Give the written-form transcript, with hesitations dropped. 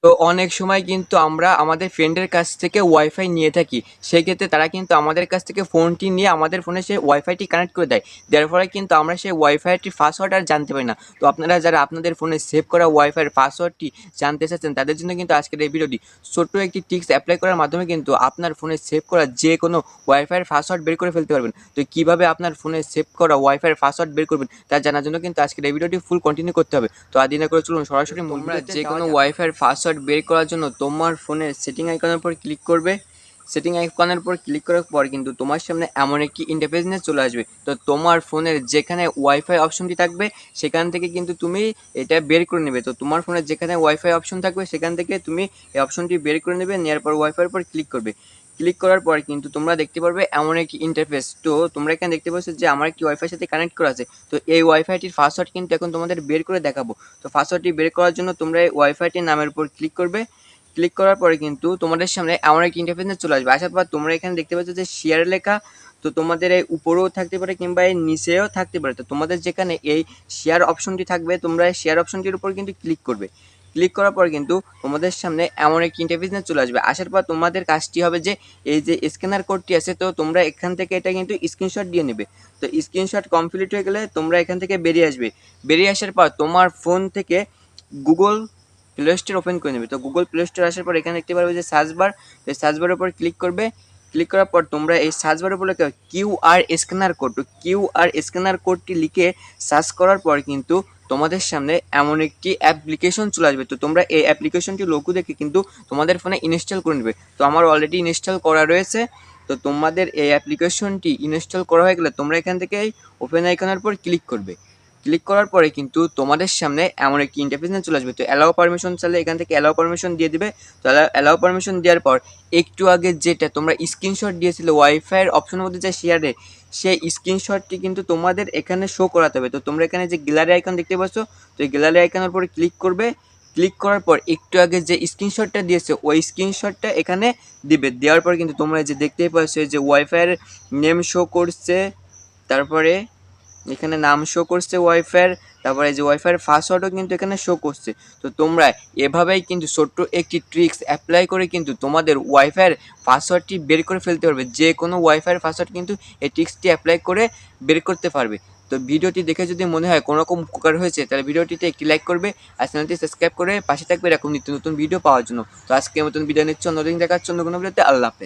তো অনেক সময় কিন্তু আমরা আমাদের ফ্রেন্ডের কাছ থেকে ওয়াইফাই নিয়ে থাকি। সেক্ষেত্রে তারা কিন্তু আমাদের কাছ থেকে ফোনটি নিয়ে আমাদের ফোনে সেই ওয়াইফাইটি কানেক্ট করে দেয়। দেওয়ার ফলে কিন্তু আমরা সেই ওয়াইফাইটির পাসওয়ার্ড আর জানতে পারি না। তো আপনারা যারা আপনাদের ফোনে সেভ করা ওয়াইফাইয়ের পাসওয়ার্ডটি জানতে চাচ্ছেন, তাদের জন্য কিন্তু আজকের এই ভিডিওটি। ছোট্ট একটি ট্রিক্স অ্যাপ্লাই করার মাধ্যমে কিন্তু আপনার ফোনে সেভ করা যে কোনো ওয়াইফাইয়ের পাসওয়ার্ড বের করে ফেলতে পারবেন। তো কীভাবে আপনার ফোনে সেভ করা ওয়াইফাইয়ের পাসওয়ার্ড বের করবেন তা জানার জন্য কিন্তু আজকের এই ভিডিওটি ফুল কন্টিনিউ করতে হবে। তো আর দেরি না করে চলুন সরাসরি মূল ভিডিওতে যে কোনো ওয়াইফাইয়ের পাসওয়ার্ড বের করার জন্য তোমার ফোনের সেটিং আইকনের উপর ক্লিক করবে। সেটিং আইকনের উপর ক্লিক করার পর কিন্তু তোমার সামনে এমন একটি ইন্টারফেস নিয়ে চলে আসবে। তো তোমার ফোনের যেখানে ওয়াইফাই অপশনটি থাকবে সেখান থেকে কিন্তু তুমি এটা বের করে নেবে। তো তোমার ফোনের যেখানে ওয়াইফাই অপশন থাকবে সেখান থেকে তুমি এই অপশনটি বের করে নেবে। নেওয়ার পর ওয়াইফাইয়ের উপর ক্লিক করবে। ক্লিক করার পর কিন্তু তোমরা দেখতে পারবে এমন একটি ইন্টারফেস। তো তোমরা এখানে দেখতে পাচ্ছ যে আমার একটি ওয়াইফাইয়ের সাথে কানেক্ট করা আছে। তো এই ওয়াইফাইটির পাসওয়ার্ড কিন্তু এখন তোমাদের বের করে দেখাবো। তো পাসওয়ার্ডটি বের করার জন্য তোমরা এই ওয়াইফাইটির নামের উপর ক্লিক করবে। ক্লিক করার পরে কিন্তু তোমাদের সামনে এমন একটা ইন্টারফেস চলে আসবে। আসার পর তোমরা এখানে দেখতে পাচ্ছ যে শেয়ার লেখা। তো তোমাদের এই উপরেও থাকতে পারে কিংবা এই নিচেও থাকতে পারে। তো তোমাদের যেখানে এই শেয়ার অপশনটি থাকবে তোমরা এই শেয়ার অপশনটির উপর কিন্তু ক্লিক করবে। ক্লিক করার পর কিন্তু তোমাদের সামনে এমন একটি ইন্টারফেস চলে আসবে। আসার পর তোমাদের কাজটি হবে যে এই যে স্ক্যানার কোডটি আছে, তো তোমরা এখান থেকে এটা কিন্তু স্ক্রিনশট দিয়ে নেবে। তো স্ক্রিনশট কমপ্লিট হয়ে গেলে তোমরা এখান থেকে বেরিয়ে আসবে। বেরিয়ে আসার পর তোমার ফোন থেকে গুগল প্লে স্টোর ওপেন করে নেবে। তো গুগল প্লে স্টোর আসার পর এখানে দেখতে পারবে যে সার্চ বার। তো সার্চ বারের উপর ক্লিক করবে। ক্লিক করার পর তোমরা এই সার্চ বারের উপর কিউআর স্ক্যানার কোড, তো কিউআর স্ক্যানার কোডটি লিখে সার্চ করার পর কিন্তু তোমাদের সামনে এমন একটি অ্যাপ্লিকেশন চলে আসবে। তো তোমরা এই অ্যাপ্লিকেশনটি লোগো দেখে কিন্তু তোমাদের ফোনে ইনস্টল করে নেবে। তো আমার অলরেডি ইনস্টল করা রয়েছে। তো তোমাদের এই অ্যাপ্লিকেশনটি ইনস্টল করা হয়ে গেলে তোমরা এখান থেকে ওপেন আইকনের উপর ক্লিক করবে। ক্লিক করার পরে কিন্তু তোমাদের সামনে এমন একটি ইন্টারফেস চলে আসবে। তো অ্যালাউ পারমিশন চাইলে এখান থেকে অ্যালাউ পারমিশন দিয়ে দিবে। তো অ্যালাউ পারমিশন দেওয়ার পর একটু আগে যেটা তোমরা স্ক্রিনশট দিয়েছিলে ওয়াইফাইয়ের অপশনের মধ্যে যে শেয়ারে, সেই স্ক্রিনশটটি কিন্তু তোমাদের এখানে শো করাতে হবে। তো তোমরা এখানে যে গ্যালারি আইকন দেখতে পাচ্ছ, তো এই গ্যালারি আইকনের উপরে ক্লিক করবে। ক্লিক করার পর একটু আগে যে স্ক্রিনশটটা দিয়েছে ওই স্ক্রিনশটটা এখানে দিবে। দেওয়ার পর কিন্তু তোমরা যে দেখতেই পাচ্ছ যে ওয়াইফাইয়ের নেম শো করছে, তারপরে এখানে নাম শো করছে ওয়াইফাইয়ের, তারপরে যে ওয়াইফাইয়ের পাসওয়ার্ডও কিন্তু এখানে শো করছে। তো তোমরা এভাবেই কিন্তু ছোট্ট একটি ট্রিক্স অ্যাপ্লাই করে কিন্তু তোমাদের ওয়াইফাইয়ের পাসওয়ার্ডটি বের করে ফেলতে পারবে। যে কোনো ওয়াইফাইয়ের পাসওয়ার্ড কিন্তু এই ট্রিক্সটি অ্যাপ্লাই করে বের করতে পারবে। তো ভিডিওটি দেখে যদি মনে হয় কোনো রকম উপকার হয়েছে তাহলে ভিডিওটিতে একটি লাইক করবে আর চ্যানেলটি সাবস্ক্রাইব করে পাশে থাকবে এরকম নিত্য নতুন ভিডিও পাওয়ার জন্য। তো আজকের মতন বিদায় নিচ্ছি, অন্য দিন দেখাচ্ছি অন্য কোনো ভিডিওতে। আল্লাহ হাফেজ।